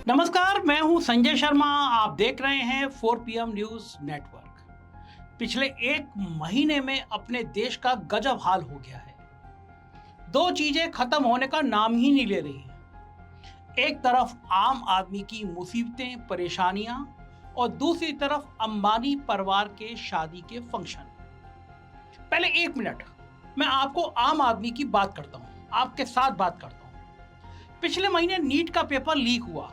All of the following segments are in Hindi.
नमस्कार, मैं हूं संजय शर्मा। आप देख रहे हैं 4 PM न्यूज नेटवर्क। पिछले एक महीने में अपने देश का गजब हाल हो गया है। दो चीजें खत्म होने का नाम ही नहीं ले रही हैं। एक तरफ आम आदमी की मुसीबतें, परेशानियां और दूसरी तरफ अंबानी परिवार के शादी के फंक्शन। पहले 1 मिनट मैं आपको आम आदमी की बात करता हूं, आपके साथ बात करता हूं। पिछले महीने नीट का पेपर लीक हुआ।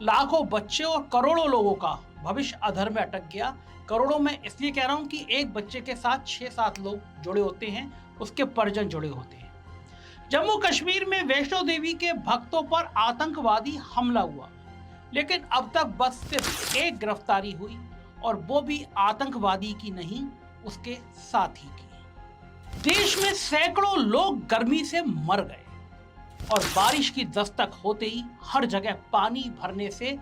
लाखों बच्चे और करोड़ों लोगों का भविष्य अधर में अटक गया। करोड़ों में इसलिए कह रहा हूं कि एक बच्चे के साथ 6-7 लोग जुड़े होते हैं, उसके परिजन जुड़े होते हैं। जम्मू कश्मीर में वैष्णो देवी के भक्तों पर आतंकवादी हमला हुआ, लेकिन अब तक बस सिर्फ एक गिरफ्तारी हुई और वो भी आतंकवादी की नहीं, उसके साथी की। देश में सैकड़ों लोग गर्मी से मर गए और बारिश की दस्तक होते ही हर जगह पानी भरने से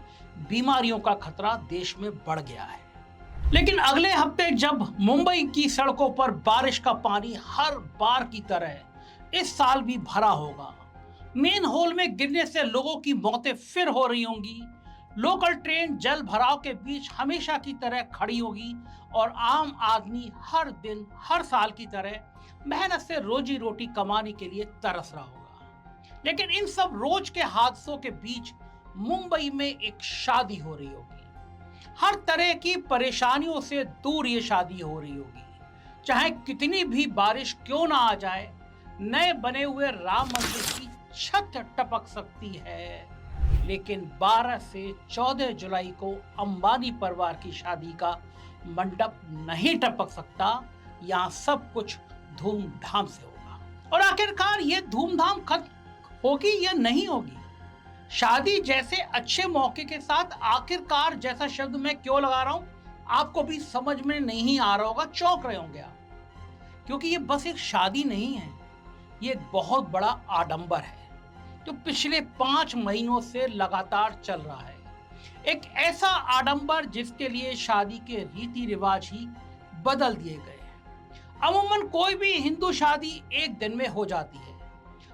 बीमारियों का खतरा देश में बढ़ गया है। लेकिन अगले हफ्ते जब मुंबई की सड़कों पर बारिश का पानी हर बार की तरह इस साल भी भरा होगा, मेन होल में गिरने से लोगों की मौतें फिर हो रही होंगी, लोकल ट्रेन जल भराव के बीच हमेशा की तरह खड़ी होगी और आम आदमी हर दिन हर साल की तरह मेहनत से रोजी रोटी कमाने के लिए तरस रहा होगा। लेकिन इन सब रोज के हादसों के बीच मुंबई में एक शादी हो रही होगी। हर तरह की परेशानियों से दूर ये शादी हो रही होगी। चाहे कितनी भी बारिश क्यों ना आ जाए, नए बने हुए राम मंदिर की छत टपक सकती है, लेकिन 12 से 14 जुलाई को अंबानी परिवार की शादी का मंडप नहीं टपक सकता। यहाँ सब कुछ धूमधाम से होगा। और आखिरकार ये धूमधाम खत्म होगी या नहीं होगी? शादी जैसे अच्छे मौके के साथ आखिरकार जैसा शब्द मैं क्यों लगा रहा हूं, आपको भी समझ में नहीं आ रहा होगा, चौंक रहे होंगे आप, क्योंकि ये बस एक शादी नहीं है, ये एक बहुत बड़ा आडंबर है जो पिछले 5 महीनों से लगातार चल रहा है। एक ऐसा आडंबर जिसके लिए शादी के रीति रिवाज ही बदल दिए गए हैं। अमूमन कोई भी हिंदू शादी एक दिन में हो जाती है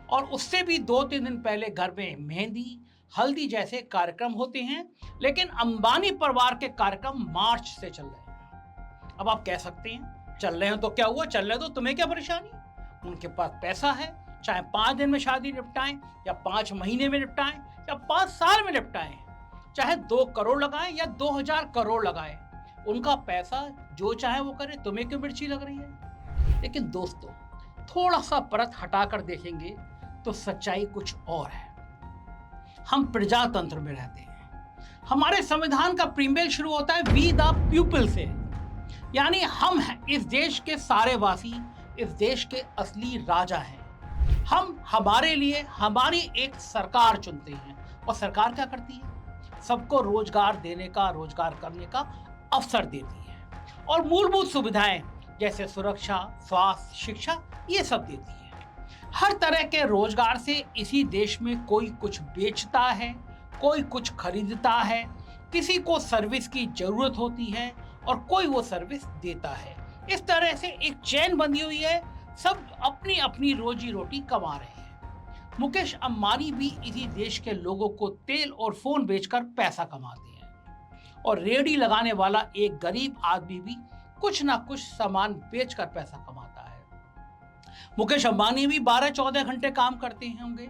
और उससे भी 2-3 दिन पहले घर में मेहंदी, हल्दी जैसे कार्यक्रम होते हैं, लेकिन अंबानी परिवार के कार्यक्रम मार्च से चल रहे हैं। अब आप कह सकते हैं चल रहे हैं तो क्या हुआ, चल रहे तो तुम्हें क्या परेशानी? उनके पास पैसा है, चाहे 5 दिन में शादी निपटाएं या 5 महीने में निपटाएं या 5 साल में निपटाएं, चाहे 2 करोड़ लगाएं या 2000 करोड़ लगाएं, उनका पैसा जो चाहे वो करे, तुम्हें क्यों मिर्ची लग रही है? लेकिन दोस्तों, थोड़ा सा परत हटाकर देखेंगे तो सच्चाई कुछ और है। हम प्रजातंत्र में रहते हैं। हमारे संविधान का प्रीम्बल शुरू होता है वी द पीपल से, यानी हम हैं इस देश के सारे वासी, इस देश के असली राजा हैं। हम हमारे लिए हमारी एक सरकार चुनते हैं और सरकार क्या करती है? सबको रोजगार देने का, रोजगार करने का अवसर देती है और मूलभूत सुविधाएं जैसे सुरक्षा, स्वास्थ्य, शिक्षा, ये सब देती है। हर तरह के रोजगार से इसी देश में कोई कुछ बेचता है, कोई कुछ खरीदता है, किसी को सर्विस की जरूरत होती है और कोई वो सर्विस देता है। इस तरह से एक चेन बंधी हुई है, सब अपनी अपनी रोजी रोटी कमा रहे हैं। मुकेश अंबानी भी इसी देश के लोगों को तेल और फोन बेचकर पैसा कमाते हैं और रेहड़ी लगाने वाला एक गरीब आदमी भी कुछ ना कुछ सामान बेचकर पैसा कमाता है। मुकेश अंबानी भी 12-14 घंटे काम करते होंगे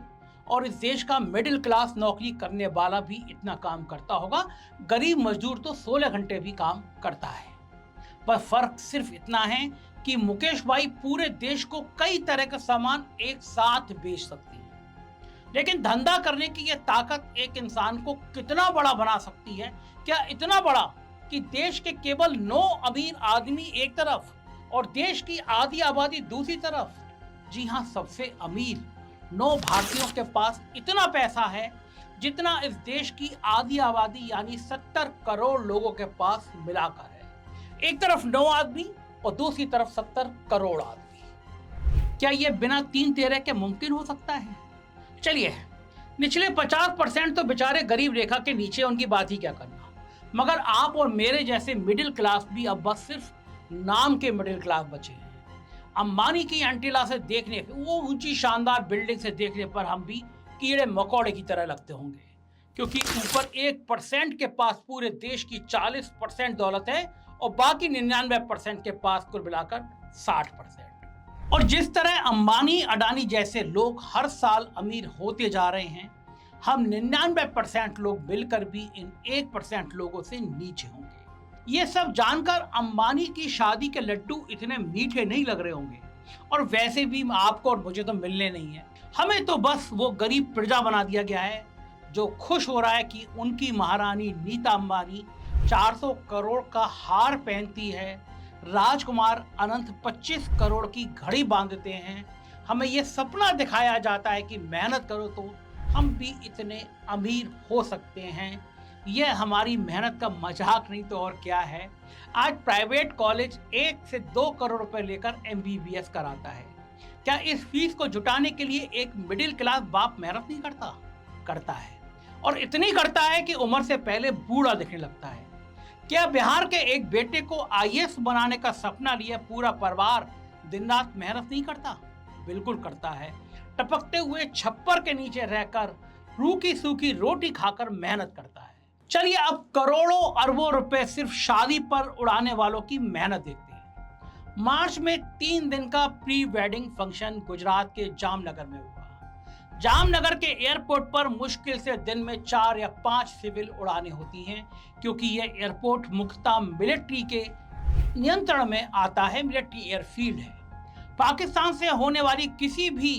और इस देश का मिडिल क्लास नौकरी करने वाला भी इतना काम करता होगा। गरीब मजदूर तो 16 घंटे भी काम करता है। पर फर्क सिर्फ इतना है कि मुकेश भाई पूरे देश को कई तरह का सामान एक साथ बेच सकती है। लेकिन धंधा करने की यह ताकत एक इंसान को कितना बड़ा बना सकती है? क्या इतना बड़ा कि देश के केवल 9 अमीर आदमी एक तरफ और देश की आधी आबादी दूसरी तरफ। जी हां, सबसे अमीर 9 भारतीयों के पास इतना पैसा है जितना इस देश की आधी आबादी यानी 70 करोड़ लोगों के पास मिलाकर है। एक तरफ 9 आदमी और दूसरी तरफ 70 करोड़ आदमी। क्या यह बिना 3-13 के मुमकिन हो सकता है? चलिए, निचले 50% तो बेचारे गरीब रेखा के नीचे, उनकी बात ही क्या करना। मगर आप और मेरे जैसे मिडिल क्लास भी अब बस सिर्फ नाम के मिडिल क्लास बचे हैं। अंबानी की एंटीला से देखने, वो ऊंची शानदार बिल्डिंग से देखने पर हम भी कीड़े मकोड़े की तरह लगते होंगे, क्योंकि ऊपर 1% के पास पूरे देश की 40% दौलत है और बाकी 99% के पास कुल मिलाकर 60%। और जिस तरह अंबानी अडानी जैसे लोग हर साल अमीर होते जा रहे हैं, हम 99% लोग मिलकर भी इन 1% लोगों से नीचे होंगे। ये सब जानकर अंबानी की शादी के लड्डू इतने मीठे नहीं लग रहे होंगे, और वैसे भी आपको और मुझे तो मिलने नहीं है। हमें तो बस वो गरीब प्रजा बना दिया गया है जो खुश हो रहा है कि उनकी महारानी नीता अंबानी 400 करोड़ का हार पहनती है, राजकुमार अनंत 25 करोड़ की घड़ी बांधते हैं। हमें ये सपना दिखाया जाता है कि मेहनत करो तो हम भी इतने अमीर हो सकते हैं। यह हमारी मेहनत का मजाक नहीं तो और क्या है। आज प्राइवेट कॉलेज 1 से 2 करोड़ रुपए लेकर MBBS कराता है। क्या इस फीस को जुटाने के लिए एक मिडिल क्लास बाप मेहनत नहीं करता? करता है, और इतनी करता है कि उम्र से पहले बूढ़ा दिखने लगता है। क्या बिहार के एक बेटे को IAS बनाने का सपना लिए पूरा परिवार दिन रात मेहनत नहीं करता? बिल्कुल करता है। टपकते हुए छप्पर के नीचे रहकर रूखी सूखी रोटी खाकर मेहनत करता है। चलिए अब करोड़ों अरबों रुपए सिर्फ शादी पर उड़ाने वालों की मेहनत देखते हैं। मार्च में 3 दिन का प्री वेडिंग फंक्शन गुजरात के जामनगर में हुआ। जामनगर के एयरपोर्ट पर मुश्किल से दिन में 4 या 5 सिविल उड़ानें होती हैं, क्योंकि यह एयरपोर्ट मुख्यतः मिलिट्री के नियंत्रण में आता है, मिलिट्री एयरफील्ड है। पाकिस्तान से होने वाली किसी भी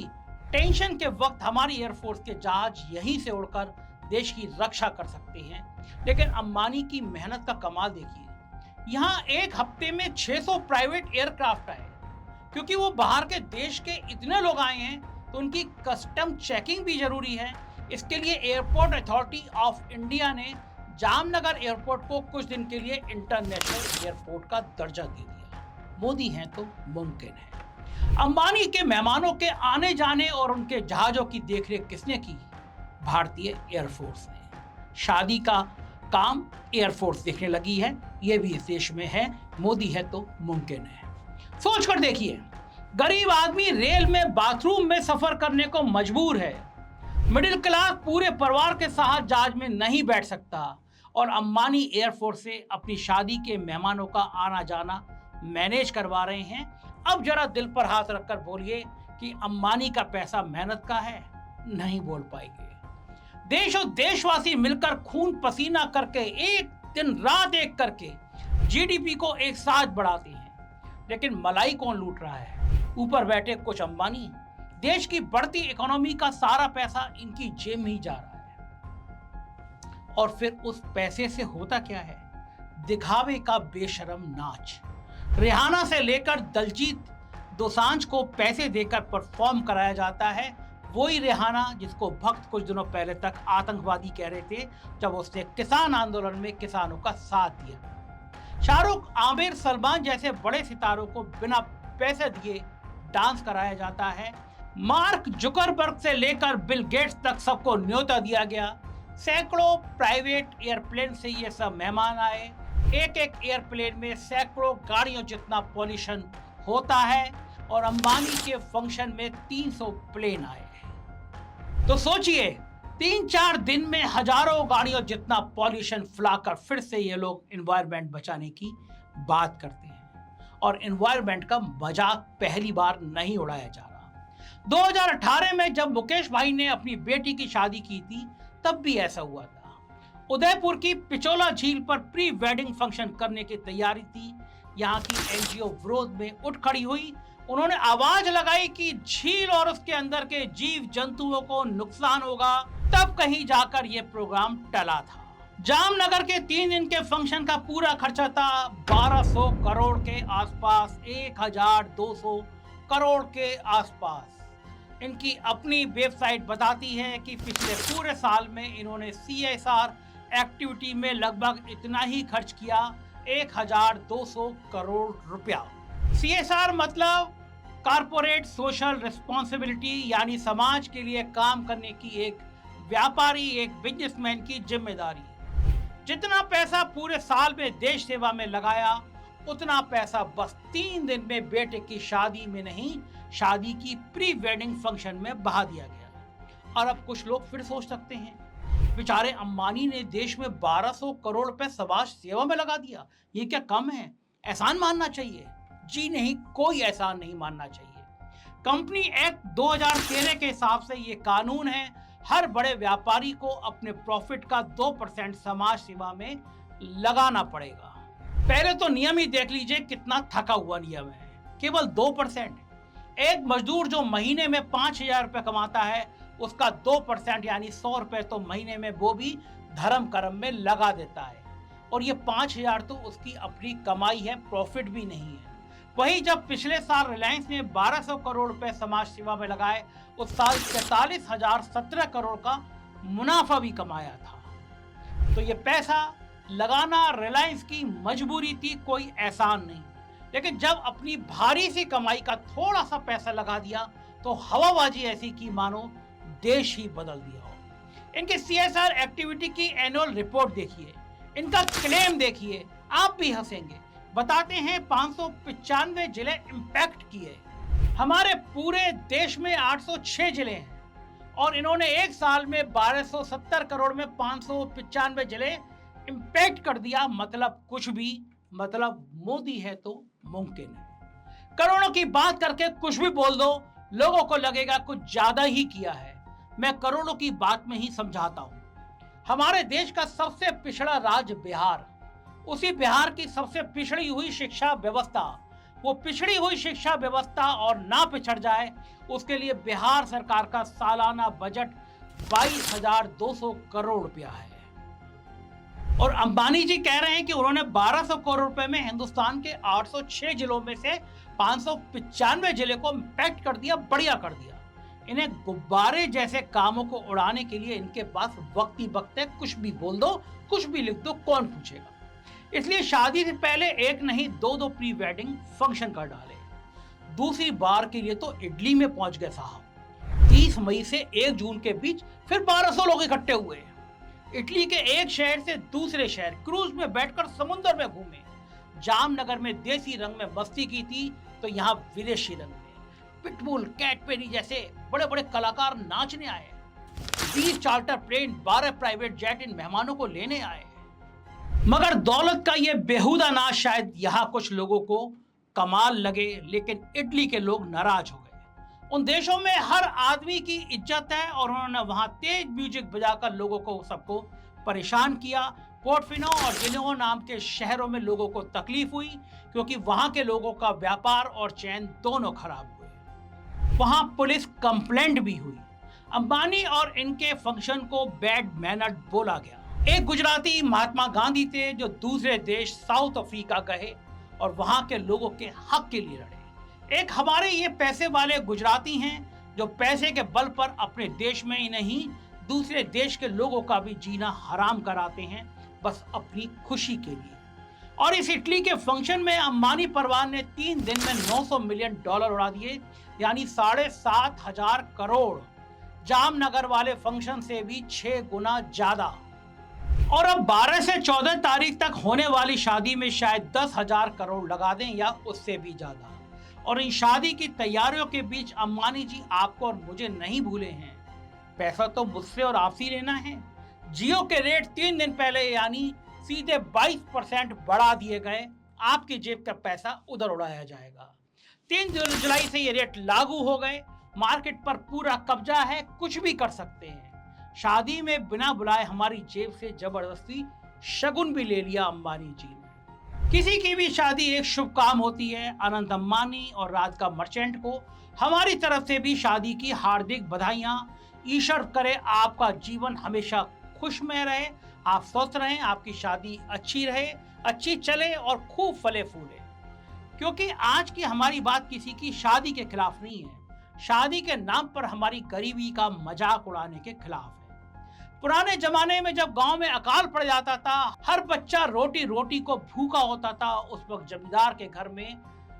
टेंशन के वक्त हमारी एयरफोर्स के जहाज यहीं से उड़कर देश की रक्षा कर सकते हैं। लेकिन अंबानी की मेहनत का कमाल देखिए। यहाँ एक हफ्ते में 600 प्राइवेट एयरक्राफ्ट आए। क्योंकि वो बाहर के देश के इतने लोग आए हैं तो उनकी कस्टम चेकिंग भी जरूरी है। इसके लिए एयरपोर्ट अथॉरिटी ऑफ इंडिया ने जामनगर एयरपोर्ट को कुछ दिन के लिए इंटरनेशनल एयरपोर्ट का दर्जा दे दिया। मोदी हैं तो मुमकिन है। अंबानी के मेहमानों के आने जाने और उनके जहाजों की देखरेख किसने की? भारतीय एयरफोर्स ने। शादी का काम एयरफोर्स देखने लगी है। यह भी इस देश में है। मोदी है तो मुमकिन है। सोच कर देखिए, गरीब आदमी रेल में बाथरूम में सफर करने को मजबूर है। मिडिल क्लास पूरे परिवार के साथ जहाज में नहीं बैठ सकता, और अंबानी एयरफोर्स से अपनी शादी के मेहमानों का आना जाना मैनेज करवा रहे हैं। अब जरा दिल पर हाथ रखकर बोलिए कि अंबानी का पैसा मेहनत का है? नहीं बोल पाएंगे। देश और देशवासी मिलकर खून पसीना करके एक दिन रात एक करके GDP को एक साथ बढ़ाते हैं। लेकिन मलाई कौन लूट रहा है? ऊपर बैठे कुछ अंबानी। देश की बढ़ती इकोनॉमी का सारा पैसा इनकी जेब में ही जा रहा है। और फिर उस पैसे से होता क्या है? दिखावे का बेशरम नाच। रिहाना से लेकर दलजीत दोसांझ को पैसे देकर परफॉर्म कराया जाता है। वही रिहाना जिसको भक्त कुछ दिनों पहले तक आतंकवादी कह रहे थे जब उसने किसान आंदोलन में किसानों का साथ दिया। शाहरुख, आमिर, सलमान जैसे बड़े सितारों को बिना पैसे दिए डांस कराया जाता है। मार्क जुकरबर्ग से लेकर बिल गेट्स तक सबको न्योता दिया गया। सैकड़ों प्राइवेट एयरप्लेन से ये सब मेहमान आए। एक एक एयरप्लेन में सैकड़ों गाड़ियों जितना पॉल्यूशन होता है, और अंबानी के फंक्शन में 300 प्लेन आए। तो सोचिए, 3-4 दिन में हजारों गाड़ियों जितना पॉल्यूशन फैलाकर फिर से ये लोग एनवायरनमेंट बचाने की बात करते हैं। और एनवायरनमेंट का मजाक पहली बार नहीं उड़ाया जा रहा। 2018 में जब मुकेश भाई ने अपनी बेटी की शादी की थी तब भी ऐसा हुआ था। उदयपुर की पिचोला झील पर प्री वेडिंग फंक्शन करने की तैयारी थी। यहाँ की NGO विरोध में उठ खड़ी हुई। उन्होंने आवाज लगाई कि झील और उसके अंदर के जीव जंतुओं को नुकसान होगा। तब कहीं जाकर यह प्रोग्राम टला था। जामनगर के 3 दिन के फंक्शन का पूरा खर्चा था 1200 करोड़ के आसपास, 1200 करोड़ के आसपास। इनकी अपनी वेबसाइट बताती है कि पिछले पूरे साल में इन्होंने CSR एक्टिविटी में लगभग इतना ही खर्च किया, 1200 करोड़ रुपया। CSR मतलब कारपोरेट सोशल रिस्पॉन्सिबिलिटी, यानी समाज के लिए काम करने की एक व्यापारी, एक बिजनेसमैन की जिम्मेदारी। जितना पैसा पूरे साल में देश सेवा में लगाया, उतना पैसा बस 3 दिन में बेटे की शादी में नहीं, शादी की प्री वेडिंग फंक्शन में बहा दिया गया। और अब कुछ लोग फिर सोच सकते हैं बेचारे अंबानी ने देश में 1200 करोड़ रुपए समाज सेवा में लगा दिया। ये क्या कम है? एहसान मानना चाहिए? जी नहीं, कोई एहसान नहीं मानना चाहिए। कंपनी एक्ट 2013 के हिसाब से ये कानून है, हर बड़े व्यापारी को अपने प्रॉफिट का 2% समाज सेवा में लगाना पड़ेगा। पहले तो नियम ही देख लीजिए कितना थका हुआ नियम है, केवल 2%। एक मजदूर जो महीने में 5,000 रुपए कमाता है, उसका 2% यानी 100 रुपए तो महीने में वो भी धर्म कर्म में लगा देता है। और ये 5,000 तो उसकी अपनी कमाई है, प्रॉफिट भी नहीं है। वहीं जब पिछले साल रिलायंस ने 1200 करोड़ रुपए समाज सेवा में लगाए, उस साल 43,017 करोड़ का मुनाफा भी कमाया था। तो ये पैसा लगाना रिलायंस की मजबूरी थी, कोई एहसान नहीं। लेकिन जब अपनी भारी सी कमाई का थोड़ा सा पैसा लगा दिया तो हवाबाजी ऐसी की मानो देश ही बदल दिया हो। इनके CSR एक्टिविटी की एनुअल रिपोर्ट देखिए, इनका क्लेम देखिए, आप भी हंसेंगे। बताते हैं 595 जिले इंपैक्ट किए। हमारे पूरे देश में 806 जिले हैं और इन्होंने एक साल में 1270 करोड़ में 595 जिले इंपैक्ट कर दिया। मतलब कुछ भी, मतलब मोदी है तो मुमकिन है। करोड़ों की बात करके कुछ भी बोल दो, लोगों को लगेगा कुछ ज्यादा ही किया है। मैं करोड़ों की बात में ही समझाता हूं। हमारे देश का सबसे पिछड़ा राज्य बिहार, उसी बिहार की सबसे पिछड़ी हुई शिक्षा व्यवस्था, वो पिछड़ी हुई शिक्षा व्यवस्था और ना पिछड़ जाए, उसके लिए बिहार सरकार का सालाना बजट 22,200 करोड़ रुपया है। और अंबानी जी कह रहे हैं कि उन्होंने 1200 करोड़ रुपए में हिंदुस्तान के 806 जिलों में से 595 जिले को इंपैक्ट कर दिया, बढ़िया कर दिया। इन्हें गुब्बारे जैसे कामों को उड़ाने के लिए इनके पास वक्त ही वक्त है, कुछ भी बोल दो, कुछ भी लिख दो, कौन पूछेगा। इसलिए शादी से पहले एक नहीं दो प्री वेडिंग फंक्शन कर डाले। दूसरी बार के लिए तो इटली में पहुंच गए साहब। 30 मई से 1 जून के बीच फिर 1200 लोग इकट्ठे हुए। इटली के एक शहर से दूसरे शहर क्रूज में बैठकर समुद्र में घूमे। जामनगर में देसी रंग में मस्ती की थी तो यहाँ विदेशी रंग में पिटबुल, कैटबेरी जैसे बड़े बड़े कलाकार नाचने आए। 20 चार्टर प्लेन, 12 प्राइवेट जेट इन मेहमानों को लेने आए। मगर दौलत का ये बेहुदा नाच शायद यहाँ कुछ लोगों को कमाल लगे, लेकिन इटली के लोग नाराज हो गए। उन देशों में हर आदमी की इज्जत है और उन्होंने वहां तेज म्यूजिक बजाकर लोगों को सबको परेशान किया। पोर्टोफिनो और जिनेवा नाम के शहरों में लोगों को तकलीफ हुई क्योंकि वहां के लोगों का व्यापार और चैन दोनों खराब हुए। वहां पुलिस कंप्लेंट भी हुई। अंबानी और इनके फंक्शन को बैड मैनर्ड बोला गया। एक गुजराती महात्मा गांधी थे जो दूसरे देश साउथ अफ्रीका गए और वहां के लोगों के हक के लिए लड़े। एक हमारे ये पैसे वाले गुजराती हैं जो पैसे के बल पर अपने देश में ही नहीं दूसरे देश के लोगों का भी जीना हराम कराते हैं, बस अपनी खुशी के लिए। और इस इटली के फंक्शन में अंबानी परिवार ने 3 दिन में $900 मिलियन उड़ा दिए, यानी 7,500 करोड़। जामनगर वाले फंक्शन से भी 6 गुना ज्यादा। और अब 12 से 14 तारीख तक होने वाली शादी में शायद 10,000 करोड़ लगा दें या उससे भी ज्यादा। और इन शादी की तैयारियों के बीच अंबानी जी आपको और मुझे नहीं भूले हैं। पैसा तो मुझसे और आपसे लेना है। जियो के रेट 3 दिन पहले यानी सीधे 22% बढ़ा दिए गए। आपकी जेब का पैसा उधर उड़ाया जाएगा। 3 जुलाई से ये रेट लागू हो गए। मार्केट पर पूरा कब्जा है, कुछ भी कर सकते हैं। शादी में बिना बुलाए हमारी जेब से जबरदस्ती शगुन भी ले लिया अंबानी जी ने। किसी की भी शादी एक शुभ काम होती है। अनंत अंबानी और राधिका मर्चेंट को हमारी तरफ से भी शादी की हार्दिक बधाइयां। ईश्वर करे आपका जीवन हमेशा खुशमय रहे, आप स्वस्थ रहें, आपकी शादी अच्छी रहे, अच्छी चले और खूब फले फूले। क्योंकि आज की हमारी बात किसी की शादी के खिलाफ नहीं है, शादी के नाम पर हमारी गरीबी का मजाक उड़ाने के खिलाफ है। पुराने जमाने में जब गांव में अकाल पड़ जाता था, हर बच्चा रोटी रोटी को भूखा होता था, उस वक्त जमींदार के घर में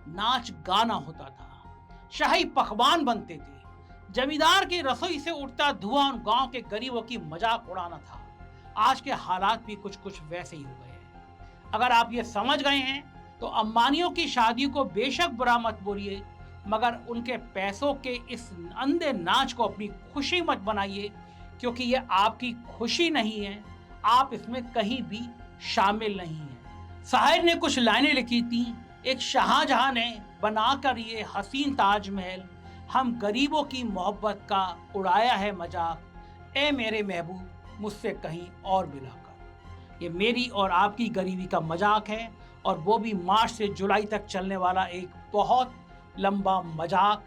नाच गाना होता था, शाही पकवान बनते थे। जमींदार की रसोई से उठता धुआं उन गांव के गरीबों की मजाक उड़ाना था। आज के हालात भी कुछ कुछ वैसे ही हो गए हैं। अगर आप ये समझ गए हैं तो अंबानियों की शादी को बेशक बुरा मत बोलिए, मगर उनके पैसों के इस अंधे नाच को अपनी खुशी मत बनाइए, क्योंकि ये आपकी खुशी नहीं है, आप इसमें कहीं भी शामिल नहीं हैं। शायर ने कुछ लाइनें लिखी थी, एक शाहजहां ने बनाकर ये हसीन ताजमहल, हम गरीबों की मोहब्बत का उड़ाया है मजाक, ए मेरे महबूब मुझसे कहीं और मिलाकर। ये मेरी और आपकी गरीबी का मजाक है, और वो भी मार्च से जुलाई तक चलने वाला एक बहुत लंबा मजाक।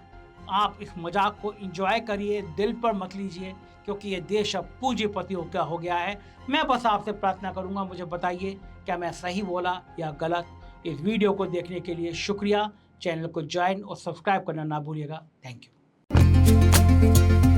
आप इस मजाक को एंजॉय करिए, दिल पर मत लीजिए, क्योंकि ये देश अब पूंजीपतियों का हो गया है। मैं बस आपसे प्रार्थना करूंगा, मुझे बताइए क्या मैं सही बोला या गलत। इस वीडियो को देखने के लिए शुक्रिया। चैनल को ज्वाइन और सब्सक्राइब करना ना भूलिएगा। Thank you.